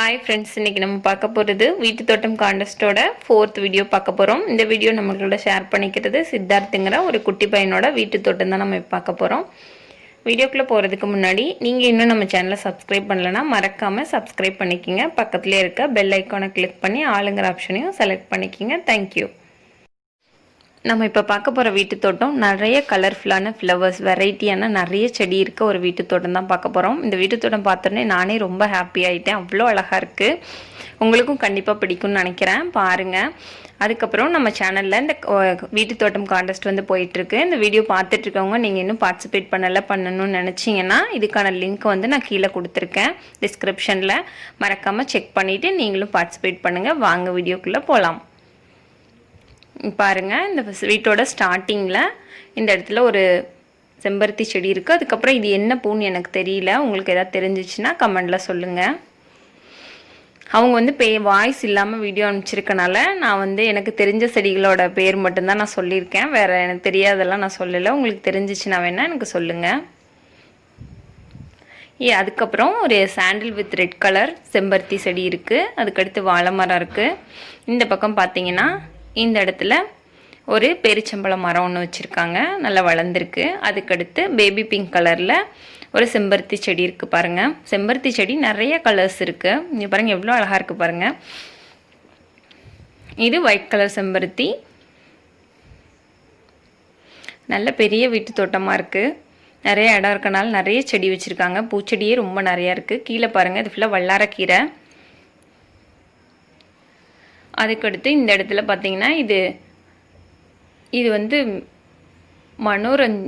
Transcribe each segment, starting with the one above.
Hi friends, இன்றைக்கி நம்ம பார்க்க போகிறது வீட்டு தோட்டம் காண்டஸ்டோட 4th வீடியோ பார்க்க போகிறோம். இந்த வீடியோ நம்மளோட ஷேர் பண்ணிக்கிறது சித்தார்த்துங்கிற ஒரு குட்டி பையனோட வீட்டு தோட்டம் தான் நம்ம பார்க்க போகிறோம். வீடியோக்குள்ளே போகிறதுக்கு முன்னாடி நீங்கள் இன்னும் நம்ம சேனலை சப்ஸ்கிரைப் பண்ணலைன்னா மறக்காமல் சப்ஸ்கிரைப் பண்ணிக்கிங்க. பக்கத்துலேயே இருக்க பெல் ஐக்கானை கிளிக் பண்ணி ஆளுங்கிற ஆப்ஷனையும் செலக்ட் பண்ணிக்கிங்க. தேங்க்யூ. நம்ம இப்போ பார்க்க போகிற வீட்டு தோட்டம் நிறைய கலர்ஃபுல்லான ஃப்ளவர்ஸ், வெரைட்டியான நிறைய செடி இருக்க ஒரு வீட்டு தோட்டம் தான் பார்க்க போகிறோம். இந்த வீட்டு தோட்டம் பார்த்தோன்னே நானே ரொம்ப ஹாப்பி ஆகிட்டேன். அவ்வளோ அழகாக இருக்குது. உங்களுக்கும் கண்டிப்பாக பிடிக்கும்னு நினைக்கிறேன். பாருங்கள். அதுக்கப்புறம் நம்ம சேனலில் இந்த வீட்டு தோட்டம் காண்டஸ்ட் வந்து போயிட்டுருக்கு. இந்த வீடியோ பார்த்துட்ருக்கவங்க நீங்கள் இன்னும் பார்ட்டிசிபேட் பண்ணணும்னு நினச்சிங்கன்னா இதுக்கான லிங்க் வந்து நான் கீழே கொடுத்துருக்கேன் டிஸ்கிரிப்ஷனில். மறக்காமல் செக் பண்ணிவிட்டு நீங்களும் பார்ட்டிசிபேட் பண்ணுங்கள். வாங்க வீடியோக்குள்ளே போகலாம். பாருங்கள், இந்த வீட்டோட ஸ்டார்டிங்கில் இந்த இடத்துல ஒரு செம்பருத்தி செடி இருக்குது. அதுக்கப்புறம் இது என்ன பூன்னு எனக்கு தெரியல. உங்களுக்கு எதாவது தெரிஞ்சிச்சுன்னா கமெண்டில் சொல்லுங்கள். அவங்க வந்து வாய்ஸ் இல்லாமல் வீடியோ அனுப்பிச்சிருக்கனால நான் வந்து எனக்கு தெரிஞ்ச செடிகளோட பேர் மட்டும்தான் நான் சொல்லியிருக்கேன். வேறு எனக்கு தெரியாதெல்லாம் நான் சொல்லலை. உங்களுக்கு தெரிஞ்சிச்சுன்னா வேணால் எனக்கு சொல்லுங்கள். அதுக்கப்புறம் ஒரு சாண்டில் வித் ரெட் கலர் செம்பருத்தி செடி இருக்குது. அதுக்கடுத்து வாழை மரம் இருக்குது. இந்த பக்கம் பார்த்தீங்கன்னா இந்த இடத்துல ஒரு பெருச்சம்பழ மரம் ஒன்று வச்சுருக்காங்க, நல்லா வளர்ந்துருக்கு. அதுக்கடுத்து பேபி பிங்க் கலரில் ஒரு செம்பருத்தி செடி இருக்குது. பாருங்கள், செம்பருத்தி செடி நிறைய கலர்ஸ் இருக்குது. இங்கே பாருங்கள் எவ்வளோ அழகாக இருக்குது பாருங்கள். இது ஒயிட் கலர் செம்பருத்தி. நல்ல பெரிய வீட்டு தோட்டமாக இருக்குது. நிறைய இடம் இருக்கனால நிறைய செடி வச்சுருக்காங்க. பூச்செடியே ரொம்ப நிறையா இருக்குது. கீழே பாருங்கள், இது ஃபுல்லாக வல்லாரக்கீரை. அதுக்கடுத்து இந்த இடத்துல பார்த்தீங்கன்னா இது வந்து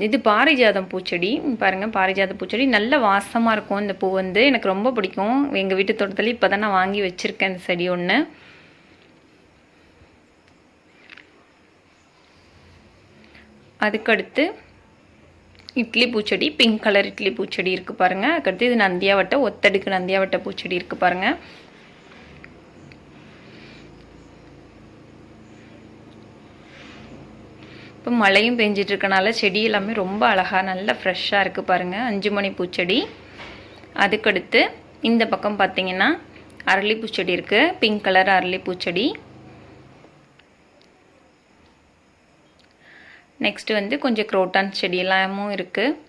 இது பாரிஜாதம் பூச்செடி. பாருங்கள், பாரிஜாத பூச்செடி நல்ல வாசமாக இருக்கும். இந்த பூ வந்து எனக்கு ரொம்ப பிடிக்கும். எங்கள் வீட்டு தோட்டத்தில் இப்போ தான் நான் வாங்கி வச்சுருக்கேன் இந்த செடி ஒன்று. அதுக்கடுத்து இட்லி பூச்செடி, பிங்க் கலர் இட்லி பூச்செடி இருக்குது பாருங்கள். அதுக்கடுத்து இது நந்தியாவட்டை, ஒத்தடுக்கு நந்தியாவட்டை பூச்செடி இருக்குது பாருங்கள். இப்போ மழையும் பெஞ்சிட்டு இருக்கனால செடி எல்லாமே ரொம்ப அழகாக நல்லா ஃப்ரெஷ்ஷாக இருக்குது பாருங்கள். 5 மணி பூச்செடி. அதுக்கடுத்து இந்த பக்கம் பார்த்திங்கன்னா அரளி பூச்செடி இருக்குது, பிங்க் கலர் அரளி பூச்செடி. நெக்ஸ்ட்டு வந்து கொஞ்சம் குரோட்டான் செடி எல்லாமும் இருக்குது.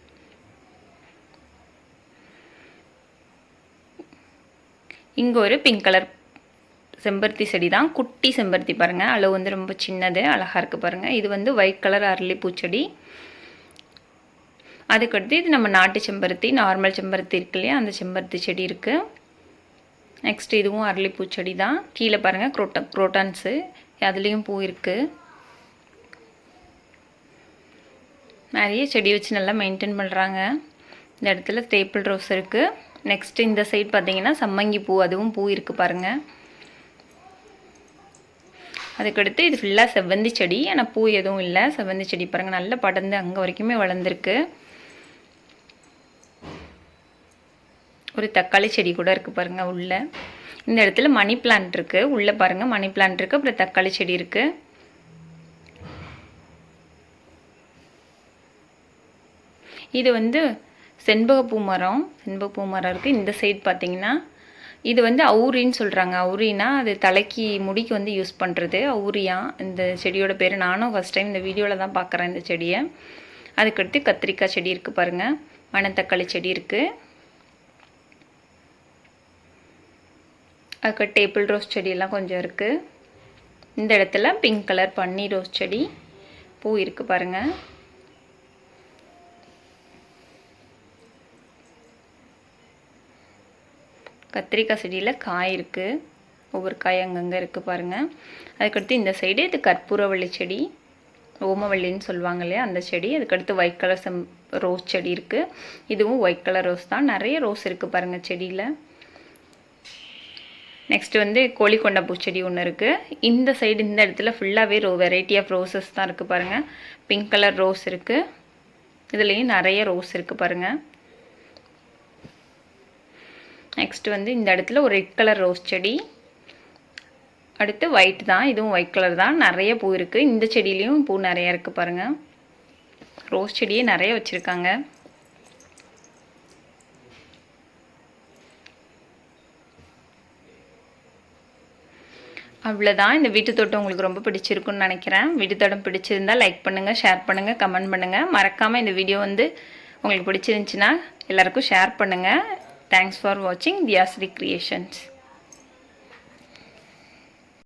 இங்கே ஒரு பிங்க் கலர் செம்பருத்தி செடி தான், குட்டி செம்பருத்தி பாருங்கள். அளவு வந்து ரொம்ப சின்னது, அழகாக இருக்குது பாருங்கள். இது வந்து ஒயிட் கலர் அரளி பூச்செடி. அதுக்கடுத்து இது நம்ம நாட்டு செம்பருத்தி, நார்மல் செம்பருத்தி இருக்கு இல்லையா, அந்த செம்பருத்தி செடி இருக்குது. நெக்ஸ்ட் இதுவும் அரளி பூச்செடி தான். கீழே பாருங்கள் குரோட்டான்ஸு, அதுலேயும் பூ இருக்குது. நிறைய செடி வச்சு நல்லா மெயின்டைன் பண்ணுறாங்க. இந்த இடத்துல டேபிள் ரோஸ் இருக்குது. நெக்ஸ்ட்டு இந்த சைடு பார்த்தீங்கன்னா சம்மங்கி பூ, அதுவும் பூ இருக்குது பாருங்கள். அதுக்கடுத்து இது ஃபுல்லாக செவ்வந்தி செடி, ஆனால் பூ எதுவும் இல்லை. செவ்வந்தி செடி பாருங்கள் நல்லா படர்ந்து அங்கே வரைக்குமே வளர்ந்துருக்கு. ஒரு தக்காளி செடி கூட இருக்குது பாருங்கள் உள்ள. இந்த இடத்துல மணி பிளான்ட் இருக்குது. உள்ளே பாருங்கள் மணி பிளான்ட் இருக்குது, அப்புறம் தக்காளி செடி இருக்குது. இது வந்து செண்பகப்பூ மரம் இருக்குது. இந்த சைடு பார்த்தீங்கன்னா இது வந்து அவுரின்னு சொல்கிறாங்க. அவுரினா அது தலைக்கு முடிக்கு வந்து யூஸ் பண்ணுறது அவுரியா. இந்த செடியோட பேர் நானும் ஃபஸ்ட் டைம் இந்த வீடியோவில் தான் பார்க்குறேன் இந்த செடியை. அதுக்கடுத்து கத்திரிக்காய் செடி இருக்குது பாருங்கள். மணத்தக்காளி செடி இருக்குது. அதுக்கு டேபிள் ரோஸ் செடியெல்லாம் கொஞ்சம் இருக்குது. இந்த இடத்துல பிங்க் கலர் பன்னீர் ரோஸ் செடி பூ இருக்குது பாருங்கள். கத்திரிக்காய் செடியில் காய் இருக்குது, ஒவ்வொரு காய் அங்கங்கே இருக்குது பாருங்கள். அதுக்கடுத்து இந்த சைடு இது கற்பூரவள்ளி செடி, ஓமவள்ளின்னு சொல்லுவாங்க இல்லையா, அந்த செடி. அதுக்கடுத்து ஒயிட் கலர் ரோஸ் செடி இருக்குது. இதுவும் ஒயிட் கலர் ரோஸ் தான். நிறைய ரோஸ் இருக்குது பாருங்கள் செடியில். நெக்ஸ்ட்டு வந்து கோழிக்கொண்டா பூச்செடி ஒன்று இருக்குது. இந்த சைடு இந்த இடத்துல ஃபுல்லாகவே வெரைட்டி ஆஃப் ரோஸஸ் தான் இருக்குது பாருங்கள். பிங்க் கலர் ரோஸ் இருக்குது. இதுலேயும் நிறைய ரோஸ் இருக்குது பாருங்கள். நெக்ஸ்ட்டு வந்து இந்த இடத்துல ஒரு ரெட் கலர் ரோஸ் செடி. அடுத்து ஒயிட் தான், இதுவும் ஒயிட் கலர் தான். நிறைய பூ இருக்குது. இந்த செடியிலையும் பூ நிறையா இருக்குது பாருங்கள். ரோஸ் செடியே நிறைய வச்சுருக்காங்க. அவ்வளோதான். இந்த வீட்டு தோட்டம் உங்களுக்கு ரொம்ப பிடிச்சிருக்குன்னு நினைக்கிறேன். வீட்டு தோட்டம் பிடிச்சிருந்தா லைக் பண்ணுங்கள், ஷேர் பண்ணுங்கள், கமெண்ட் பண்ணுங்கள். மறக்காமல் இந்த வீடியோ வந்து உங்களுக்கு பிடிச்சிருந்துச்சின்னா எல்லாருக்கும் ஷேர் பண்ணுங்கள். தேங்க்ஸ் ஃபார் வாட்சிங் தியாஸ்ரீ கிரியேஷன்ஸ்.